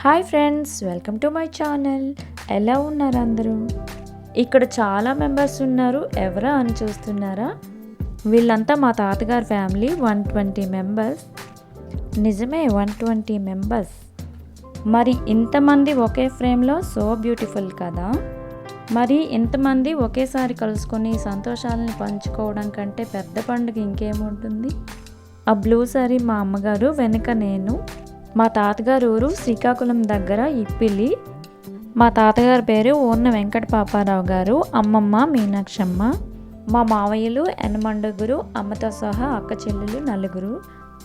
Hi friends, welcome to my channel. ఎలా ఉన్నారు అందరూ? ఇక్కడ చాలా మెంబర్స్ ఉన్నారు. ఎవరా అని చూస్తున్నారా? వీళ్ళంతా మా తాతగారి ఫ్యామిలీ. 120 మెంబర్స్. నిజమే, 120 మెంబర్స్. మరి ఇంతమంది ఒకే ఫ్రేమ్లో సో బ్యూటిఫుల్ కదా. మరి ఇంతమంది ఒకేసారి కలుసుకొని సంతోషాలను పంచుకోవడం కంటే పెద్ద పండుగ ఇంకేముంటుంది? ఆ బ్లూ సారీ మా అమ్మగారు, వెనుక నేను. మా తాతగారు ఊరు శ్రీకాకుళం దగ్గర ఇప్పిలి. మా తాతగారి పేరు ఊర్న వెంకట పాపారావు గారు, అమ్మమ్మ మీనాక్షమ్మ. మా మావయ్యలు ఎనమండుగురు, అమ్మతో సహా అక్క చెల్లెలు 4.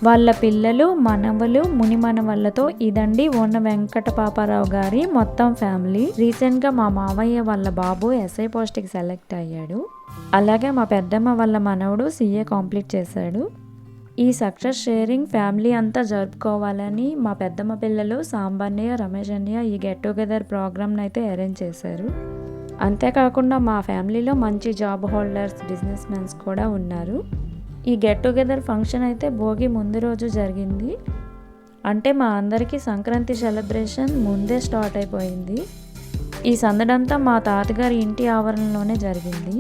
వాళ్ళ పిల్లలు, మనవలు, ముని మనవళ్ళతో ఇదండి ఊర్న వెంకట పాపారావు గారి మొత్తం ఫ్యామిలీ. రీసెంట్గా మా మావయ్య వాళ్ళ బాబు ఎస్ఐ పోస్ట్కి సెలెక్ట్ అయ్యాడు. అలాగే మా పెద్దమ్మ వాళ్ళ మనవడు CA కంప్లీట్ చేశాడు. ఈ సక్సెస్ షేరింగ్ ఫ్యామిలీ అంతా జరుపుకోవాలని మా పెద్దమ్మ పిల్లలు సాంబన్నయ్య, రమేష్ అన్నయ్య ఈ గెట్ టుగెదర్ ప్రోగ్రామ్ని అయితే అరేంజ్ చేశారు. అంతేకాకుండా మా ఫ్యామిలీలో మంచి జాబ్ హోల్డర్స్, బిజినెస్ మెన్స్ కూడా ఉన్నారు. ఈ గెట్ టుగెదర్ ఫంక్షన్ అయితే భోగి ముందు రోజు జరిగింది. అంటే మా అందరికీ సంక్రాంతి సెలబ్రేషన్ ముందే స్టార్ట్ అయిపోయింది. ఈ సందడంతా మా తాతగారి ఇంటి ఆవరణలోనే జరిగింది.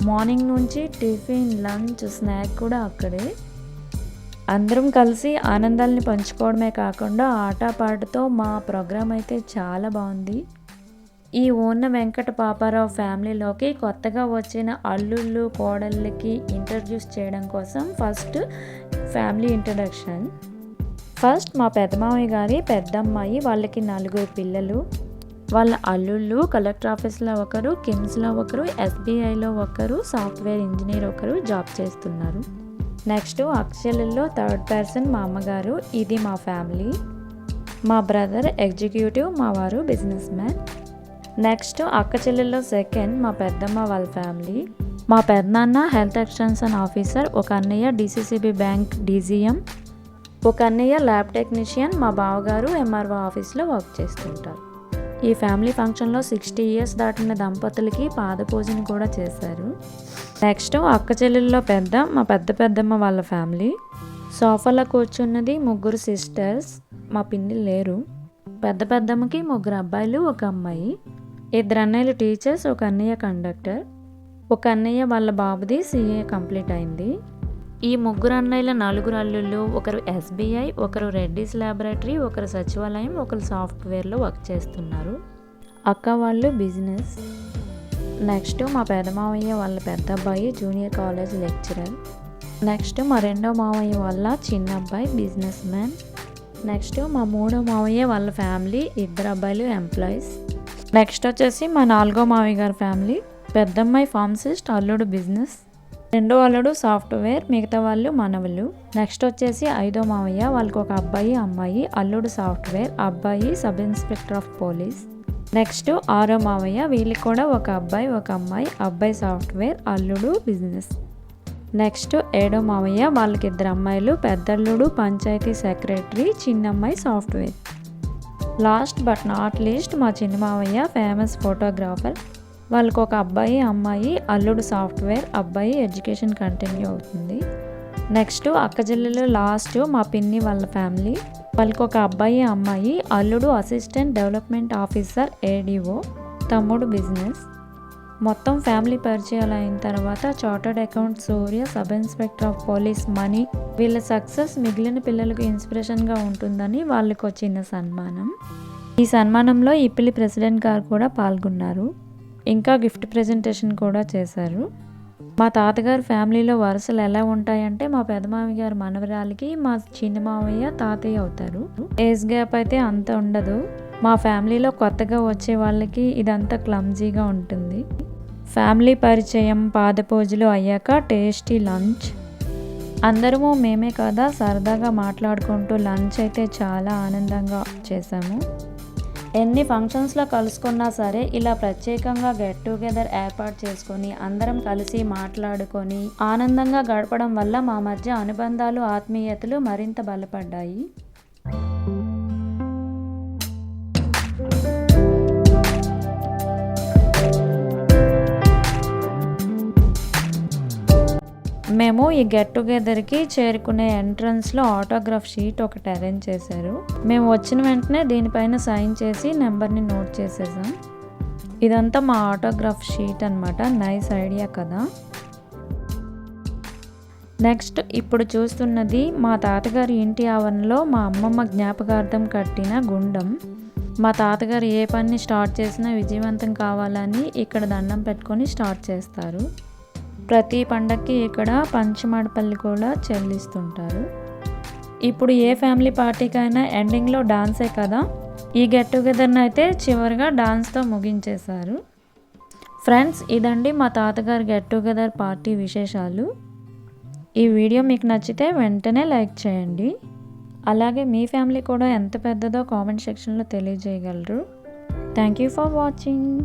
మార్నింగ్ నుంచి టిఫిన్, లంచ్, స్నాక్ కూడా అక్కడే. అందరం కలిసి ఆనందాల్ని పంచుకోవడమే కాకుండా ఆటపాటతో మా ప్రోగ్రాం అయితే చాలా బాగుంది. ఈ ఊర్న వెంకట పాపారావు ఫ్యామిలీలోకి కొత్తగా వచ్చిన అల్లుళ్ళు, కోడళ్ళకి ఇంట్రడ్యూస్ చేయడం కోసం ఫస్ట్ ఫ్యామిలీ ఇంట్రడక్షన్. ఫస్ట్ మా పెద్దమామయ్య గారి పెద్దమ్మాయి, వాళ్ళకి 4 పిల్లలు. వాళ్ళ అల్లుళ్ళు కలెక్టర్ ఆఫీస్లో ఒకరు, కిమ్స్లో ఒకరు, SBIలో ఒకరు, సాఫ్ట్వేర్ ఇంజనీర్ ఒకరు జాబ్ చేస్తున్నారు. నెక్స్ట్ అక్షలలో 3rd పర్సన్ మా అమ్మగారు. ఇది మా ఫ్యామిలీ. మా బ్రదర్ ఎగ్జిక్యూటివ్, మా వారు బిజినెస్ మ్యాన్. నెక్స్ట్ అక్క చెల్లెల్లో 2nd మా పెద్దమ్మ వాళ్ళ ఫ్యామిలీ. మా పెద్దనాన్న హెల్త్ ఎక్స్టెన్షన్ ఆఫీసర్, ఒక అన్నయ్య DCCB బ్యాంక్ DGM, ఒక అన్నయ్య ల్యాబ్ టెక్నీషియన్. మా బావగారు MRO ఆఫీస్లో వర్క్ చేస్తుంటారు. ఈ ఫ్యామిలీ ఫంక్షన్లో 60 ఇయర్స్ దాటిన దంపతులకి పాదపూజను కూడా చేశారు. నెక్స్ట్ అక్క చెల్లెల్లో పెద్ద మా పెద్దమ్మ వాళ్ళ ఫ్యామిలీ. సోఫాలో కూర్చున్నది 3 సిస్టర్స్. మా పిన్ని లేరు. పెద్దమ్మకి 3 అబ్బాయిలు, 1 అమ్మాయి. 2 అన్నయ్యలు టీచర్స్, ఒక అన్నయ్య కండక్టర్. ఒక అన్నయ్య వాళ్ళ బాబుది CA కంప్లీట్ అయింది. ఈ 3 అన్నయ్యల 4 అల్లుళ్ళు, ఒకరు SBI, ఒకరు రెడ్డిస్ ల్యాబొరేటరీ, ఒకరు సచివాలయం, ఒకరు సాఫ్ట్వేర్లో వర్క్ చేస్తున్నారు. అక్క వాళ్ళు బిజినెస్. నెక్స్ట్ మా పెదమావయ్య వాళ్ళ పెద్ద అబ్బాయి జూనియర్ కాలేజ్ లెక్చరర్. నెక్స్ట్ మా 2వ మావయ్య వాళ్ళ చిన్న అబ్బాయి బిజినెస్ మ్యాన్. నెక్స్ట్ మా 3వ మావయ్య వాళ్ళ ఫ్యామిలీ, 2 అబ్బాయిలు ఎంప్లాయీస్. నెక్స్ట్ వచ్చేసి మా 4వ మావయ్య గారి ఫ్యామిలీ. పెద్దమ్మాయి ఫార్మసిస్ట్, అల్లుడు బిజినెస్, 2వ అల్లుడు సాఫ్ట్వేర్, మిగతా వాళ్ళు మనవలు. నెక్స్ట్ వచ్చేసి 5వ మావయ్య, వాళ్ళకి 1 అబ్బాయి, అమ్మాయి. అల్లుడు సాఫ్ట్వేర్, అబ్బాయి sub inspector of police. Next 6వ మావయ్య, వీళ్ళకి కూడా 1 అబ్బాయి, 1 అమ్మాయి. అబ్బాయి సాఫ్ట్వేర్, అల్లుడు బిజినెస్. నెక్స్ట్ 7వ మావయ్య, వాళ్ళకి 2 అమ్మాయిలు. పెద్దల్లుడు పంచాయతీ సెక్రటరీ, చిన్నమ్మాయి software. Last but not least మా చిన్న మావయ్య ఫేమస్ ఫోటోగ్రాఫర్. వాళ్ళకి 1 అబ్బాయి, అమ్మాయి. అల్లుడు సాఫ్ట్వేర్, అబ్బాయి ఎడ్యుకేషన్ కంటిన్యూ అవుతుంది. నెక్స్ట్ అక్క చెల్లెలు లాస్ట్ మా పిన్ని వాళ్ళ ఫ్యామిలీ. వాళ్ళకి 1 అబ్బాయి, అమ్మాయి. అల్లుడు అసిస్టెంట్ డెవలప్మెంట్ ఆఫీసర్ ADO, తమ్ముడు బిజినెస్. మొత్తం ఫ్యామిలీ పరిచయాలు అయిన తర్వాత chartered account Surya, sub inspector of police Mani. వీళ్ళ సక్సెస్ మిగిలిన పిల్లలకు ఇన్స్పిరేషన్గా ఉంటుందని వాళ్ళకి చిన్న సన్మానం. ఈ సన్మానంలో ఇప్పిలి ప్రెసిడెంట్ గారు కూడా పాల్గొన్నారు. ఇంకా గిఫ్ట్ ప్రజెంటేషన్ కూడా చేశారు. మా తాతగారు ఫ్యామిలీలో వరుసలు ఎలా ఉంటాయంటే మా పెదమామయ్య గారు మనవరాలికి మా చిన్న మామయ్య తాతయ్య అవుతారు. ఏజ్ గ్యాప్ అయితే అంత ఉండదు. మా ఫ్యామిలీలో కొత్తగా వచ్చే వాళ్ళకి ఇదంతా క్లమ్జీగా ఉంటుంది. ఫ్యామిలీ పరిచయం, పాదపూజలు అయ్యాక టేస్టీ లంచ్. అందరము మేమే కదా సరదాగా మాట్లాడుకుంటూ లంచ్ అయితే చాలా ఆనందంగా చేసాము. ఎన్ని ఫంక్షన్స్లో కలుసుకున్నా సరే ఇలా ప్రత్యేకంగా గెట్ టుగెదర్ ఏర్పాటు చేసుకొని అందరం కలిసి మాట్లాడుకొని ఆనందంగా గడపడం వల్ల మా మధ్య అనుబంధాలు, ఆత్మీయతలు మరింత బలపడ్డాయి. మేము ఈ గెట్ టుగెదర్కి చేరుకునే ఎంట్రన్స్లో ఆటోగ్రాఫ్ షీట్ ఒకటి అరేంజ్ చేశారు. మేము వచ్చిన వెంటనే దీనిపైన సైన్ చేసి నెంబర్ని నోట్ చేసేసాం. ఇదంతా మా ఆటోగ్రాఫ్ షీట్ అనమాట. నైస్ ఐడియా కదా. నెక్స్ట్ ఇప్పుడు చూస్తున్నది మా తాతగారి ఇంటి ఆవరణలో మా అమ్మమ్మ జ్ఞాపకార్థం కట్టిన గుండం. మా తాతగారు ఏ పని స్టార్ట్ చేసినా విజయవంతం కావాలని ఇక్కడ దండం పెట్టుకొని స్టార్ట్ చేస్తారు. ప్రతి పండక్కి ఇక్కడ పంచమాడపల్లి కూడా చెల్లిస్తుంటారు. ఇప్పుడు ఏ ఫ్యామిలీ పార్టీకైనా ఎండింగ్లో డాన్సే కదా. ఈ గెట్ టుగెదర్ని అయితే చివరిగా డాన్స్తో ముగించేశారు. ఫ్రెండ్స్, ఇదండి మా తాతగారి గెట్ టుగెదర్ పార్టీ విశేషాలు. ఈ వీడియో మీకు నచ్చితే వెంటనే లైక్ చేయండి. అలాగే మీ ఫ్యామిలీ కూడా ఎంత పెద్దదో కామెంట్ సెక్షన్లో తెలియజేయగలరు. Thank you for watching.